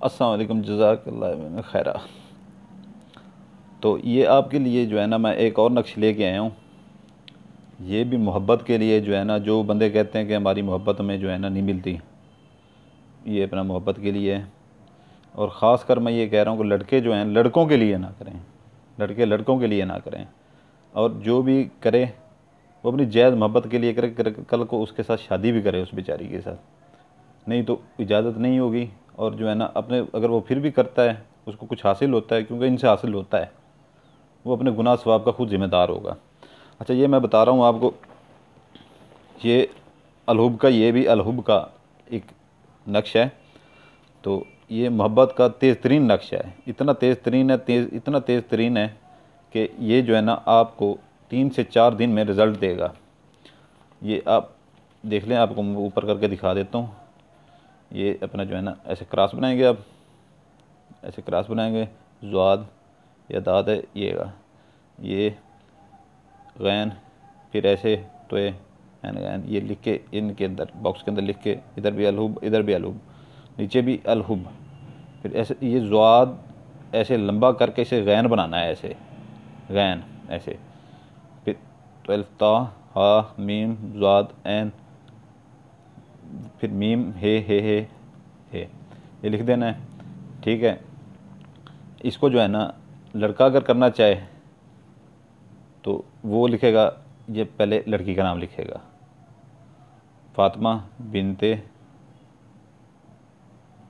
अस्सलाम वालेकुम, जज़ाकल्लाह खैरा। तो ये आपके लिए जो है ना मैं एक और नक्श लेके आया हूँ। ये भी मोहब्बत के लिए जो है ना, जो बंदे कहते हैं कि हमारी मोहब्बत में जो है ना नहीं मिलती, ये अपना मोहब्बत के लिए है। और ख़ास कर मैं ये कह रहा हूँ कि लड़के जो हैं लड़कों के लिए ना करें, लड़के लड़कों के लिए ना करें, और जो भी करे वो अपनी जायज़ मोहब्बत के लिए करे। कल को उसके साथ शादी भी करे उस बेचारी के साथ, नहीं तो इजाज़त नहीं होगी। और जो है ना अपने, अगर वो फिर भी करता है, उसको कुछ हासिल होता है, क्योंकि इनसे हासिल होता है, वो अपने गुनाह सवाब का खुद ज़िम्मेदार होगा। अच्छा, ये मैं बता रहा हूँ आपको, ये अलहुब का, ये भी अलहुब का एक नक्श है। तो ये मोहब्बत का तेज़ तरीन नक्श है। इतना तेज़ तरीन है, इतना तेज़ तरीन है कि ये जो है ना आपको 3 से 4 दिन में रिज़ल्ट देगा। ये आप देख लें, आपको ऊपर करके दिखा देता हूँ। ये अपना जो है ना ऐसे क्रॉस बनाएंगे, आप ऐसे क्रॉस बनाएंगे, ज़्वाद या दाद है ये गैन, फिर ऐसे तो ये गैन, ये लिख के इनके अंदर बॉक्स के अंदर लिख के, इधर भी अलहुब, इधर भी अलहुब, नीचे भी अलहुब, फिर ऐसे ये ज़्वाद ऐसे लंबा करके इसे गैन बनाना है, ऐसे गैन ऐसे, फिर 12 ता हा मीम ज़्वाद ऐन, फिर मीम हे ये लिख देना है। ठीक है, इसको जो है ना लड़का अगर करना चाहे तो वो लिखेगा, ये पहले लड़की का नाम लिखेगा, फ़ातिमा बिनते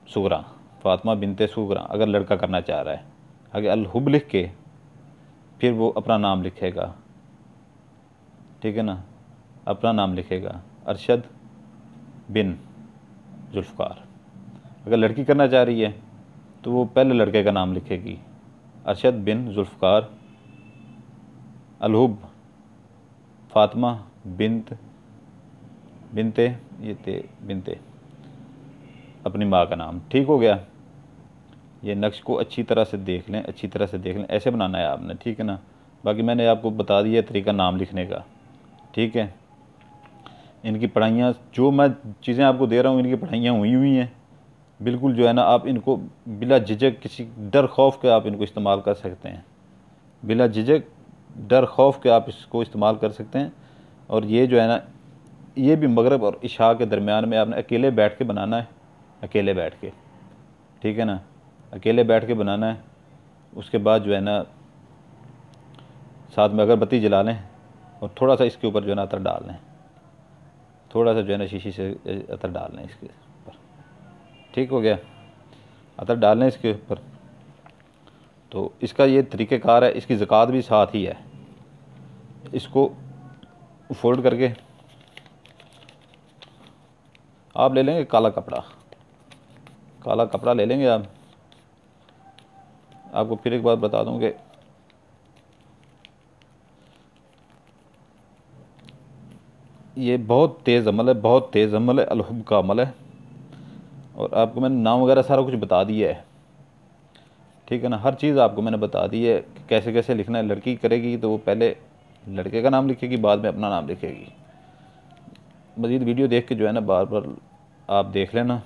सुगरा, फ़ातिमा बिनते सुगरा अगर लड़का करना चाह रहा है। आगे अलहुब लिख के फिर वो अपना नाम लिखेगा, ठीक है ना, अपना नाम लिखेगा अरशद बिन जुल्फ़कार। अगर लड़की करना चाह रही है तो वो पहले लड़के का नाम लिखेगी, अरशद बिन जुल्फ़कार, अलहुब फ़ातिमा बिनते बिनते अपनी माँ का नाम। ठीक हो गया। ये नक्श को अच्छी तरह से देख लें, अच्छी तरह से देख लें, ऐसे बनाना है आपने, ठीक है ना। बाकी मैंने आपको बता दिया तरीका नाम लिखने का, ठीक है। इनकी पढ़ाइयाँ, जो मैं चीज़ें आपको दे रहा हूँ, इनकी पढ़ाइयाँ हुई हैं बिल्कुल। जो है ना आप इनको बिला झिझक, किसी डर खौफ के आप इनको इस्तेमाल कर सकते हैं, बिला झिझक डर खौफ के आप इसको इस्तेमाल कर सकते हैं। और ये जो है ना, ये भी मगरिब और इशा के दरमियान में आपने अकेले बैठ के बनाना है, अकेले बैठ के, ठीक है ना, अकेले बैठ के बनाना है। उसके बाद जो है ना साथ में अगरबत्ती जला लें और थोड़ा सा इसके ऊपर जो है ना अतर डाल लें, थोड़ा सा जो है ना शीशी से अतर डाल लें इसके ऊपर। ठीक हो गया, अतर डाल लें इसके ऊपर। तो इसका ये तरीक़ेकार है, इसकी ज़कात भी साथ ही है। इसको फोल्ड करके आप ले लेंगे काला कपड़ा, काला कपड़ा ले लेंगे आप। आपको फिर एक बात बता दूं कि ये बहुत तेज़ अमल है, बहुत तेज़ अमल है, अलहुब का अमल है। और आपको मैंने नाम वगैरह सारा कुछ बता दिया है, ठीक है ना, हर चीज़ आपको मैंने बता दी है कि कैसे कैसे लिखना है। लड़की करेगी तो वो पहले लड़के का नाम लिखेगी, बाद में अपना नाम लिखेगी। मज़ीद वीडियो देख के जो है ना बार बार आप देख लेना,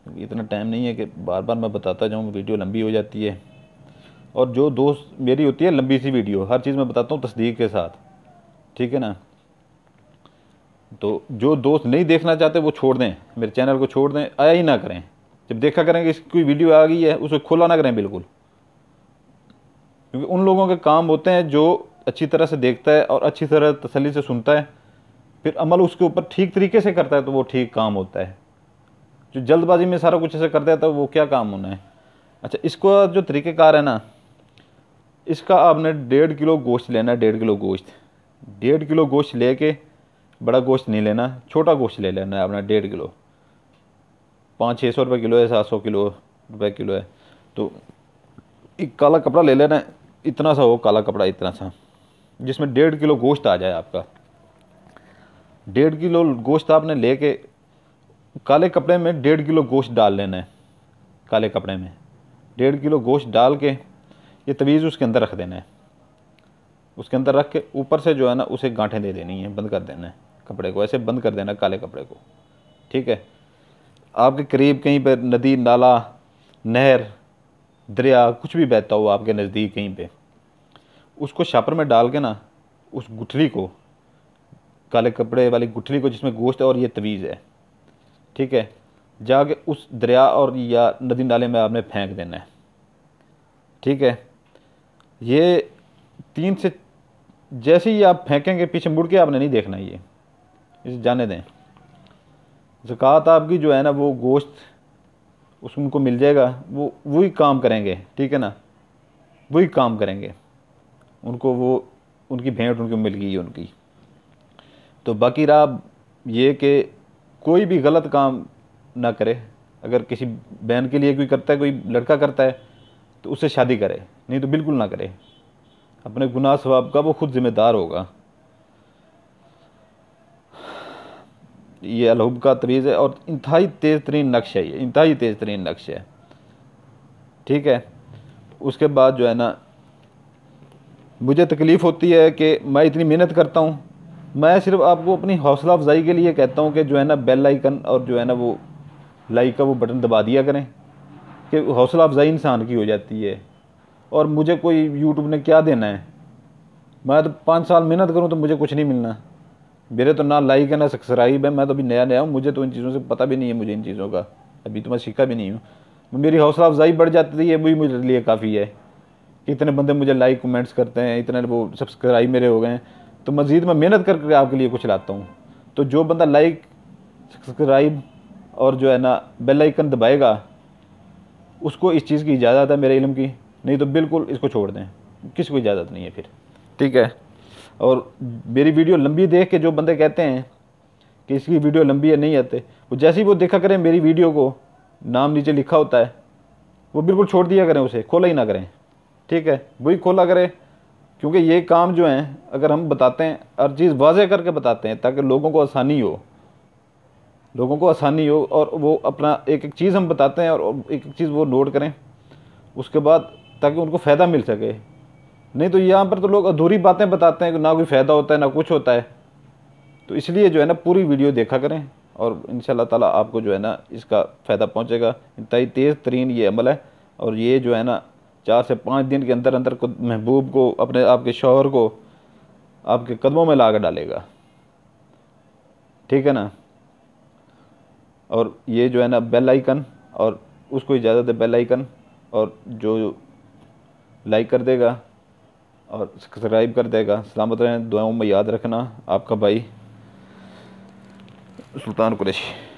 क्योंकि इतना टाइम नहीं है कि बार बार मैं बताता जाऊँ, वीडियो लंबी हो जाती है। और जो दोस्त मेरी होती है लंबी सी वीडियो, हर चीज़ मैं बताता हूँ तस्दीक के साथ, ठीक है ना। तो जो दोस्त नहीं देखना चाहते वो छोड़ दें, मेरे चैनल को छोड़ दें, आया ही ना करें। जब देखा करेंगे इसकी कोई वीडियो आ गई है, उसे खोला ना करें बिल्कुल, क्योंकि उन लोगों के काम होते हैं जो अच्छी तरह से देखता है और अच्छी तरह तसल्ली से सुनता है, फिर अमल उसके ऊपर ठीक तरीके से करता है तो वो ठीक काम होता है। जो जल्दबाजी में सारा कुछ ऐसे कर देता है वो क्या काम होना है। अच्छा, इसको जो तरीक़ेकार है ना, इसका आपने 1.5 किलो गोश्त लेना है, 1.5 किलो गोश्त, 1.5 किलो गोश्त लेके, बड़ा गोश्त नहीं लेना, छोटा गोश्त ले लेना है अपना 1.5 किलो। 500-600 रुपये किलो है, 700 रुपये किलो है। तो एक काला कपड़ा ले लेना है, इतना सा हो काला कपड़ा, इतना सा, जिसमें 1.5 किलो गोश्त आ जाए आपका। 1.5 किलो गोश्त आपने लेके काले कपड़े में 1.5 किलो गोश्त डाल लेना है, काले कपड़े में 1.5 किलो गोश्त डाल के ये तवीज़ उसके अंदर रख देना है। उसके अंदर रख के ऊपर से जो है ना उसे गांठें दे देनी है, बंद कर देना है कपड़े को, ऐसे बंद कर देना काले कपड़े को, ठीक है। आपके करीब कहीं पर नदी नाला नहर, दरिया, कुछ भी बहता हो आपके नज़दीक कहीं पे, उसको शापर में डाल के ना, उस गुठली को, काले कपड़े वाली गुठली को जिसमें गोश्त है और ये तवीज़ है, ठीक है, जाके उस दरिया और या नदी नाले में आपने फेंक देना है। ठीक है, ये 3 से, जैसे ही आप फेंकेंगे पीछे मुड़ के आपने नहीं देखना, ये इसे जाने दें। ज़कात आपकी जो है ना वो गोश्त उस उनको मिल जाएगा, वो वही काम करेंगे, ठीक है ना, वही काम करेंगे, उनको वो उनकी भेंट उनको मिल गई है उनकी। तो बाकी रहा ये कि कोई भी गलत काम ना करे। अगर किसी बहन के लिए कोई करता है, कोई लड़का करता है, तो उससे शादी करे, नहीं तो बिल्कुल ना करे। अपने गुनाह सवाब का वो खुद जिम्मेदार होगा। ये अलहुब का तवीज़ है और इंतहाई तेज़ तरीन नक्श है, ये इंतहाई तेज़ तरीन नक्श है। ठीक है, उसके बाद जो है ना, मुझे तकलीफ़ होती है कि मैं इतनी मेहनत करता हूँ। मैं सिर्फ आपको अपनी हौसला अफजाई के लिए कहता हूँ कि जो है ना बेल आइकन और जो है ना वो लाइक का वो बटन दबा दिया करें, कि हौसला अफजाई इंसान की हो जाती है। और मुझे कोई यूट्यूब ने क्या देना है, मैं तो 5 साल मेहनत करूँ तो मुझे कुछ नहीं मिलना। मेरे तो ना लाइक है ना सब्सक्राइब है, मैं तो अभी नया नया हूँ, मुझे तो इन चीज़ों से पता भी नहीं है, मुझे इन चीज़ों का अभी तो मैं सीखा भी नहीं हूँ। मेरी हौसला अफजाई बढ़ जाती है, वही मेरे लिए काफ़ी है कि इतने बंदे मुझे लाइक कमेंट्स करते हैं, इतने वो सब्सक्राइब मेरे हो गए हैं, तो मज़ीद मैं मेहनत करके आपके लिए कुछ लाता हूँ। तो जो बंदा लाइक, सब्सक्राइब और जो है ना बेल आइकन दबाएगा, उसको इस चीज़ की इजाज़त है मेरे इल्म की, नहीं तो बिल्कुल इसको छोड़ दें, किसी को इजाज़त नहीं है फिर। ठीक है, और मेरी वीडियो लंबी देख के जो बंदे कहते हैं कि इसकी वीडियो लंबी है, नहीं आते, वो जैसे ही वो देखा करें मेरी वीडियो को, नाम नीचे लिखा होता है, वो बिल्कुल छोड़ दिया करें, उसे खोला ही ना करें। ठीक है, वही खोला करें, क्योंकि ये काम जो हैं अगर हम बताते हैं, हर चीज़ वाज़ेह करके बताते हैं ताकि लोगों को आसानी हो, लोगों को आसानी हो, और वो अपना एक एक चीज़ हम बताते हैं और एक एक चीज़ वो नोट करें उसके बाद, ताकि उनको फ़ायदा मिल सके। नहीं तो यहाँ पर तो लोग अधूरी बातें बताते हैं कि ना कोई फ़ायदा होता है ना कुछ होता है। तो इसलिए जो है ना पूरी वीडियो देखा करें और इंशाल्लाह ताला आपको जो है ना इसका फ़ायदा पहुँचेगा। इंतहाई तेज़ तरीन ये अमल है, और ये जो है ना 4 से 5 दिन के अंदर अंदर खुद महबूब को, अपने आपके शौहर को आपके कदमों में ला कर डालेगा। ठीक है ना, और ये जो है ना बेल आइकन, और उसको इजाज़त है बेल आइकन, और जो लाइक कर देगा और सब्सक्राइब कर देगा। सलामत रहें, दुआओं में याद रखना। आपका भाई सुल्तान कुरैशी।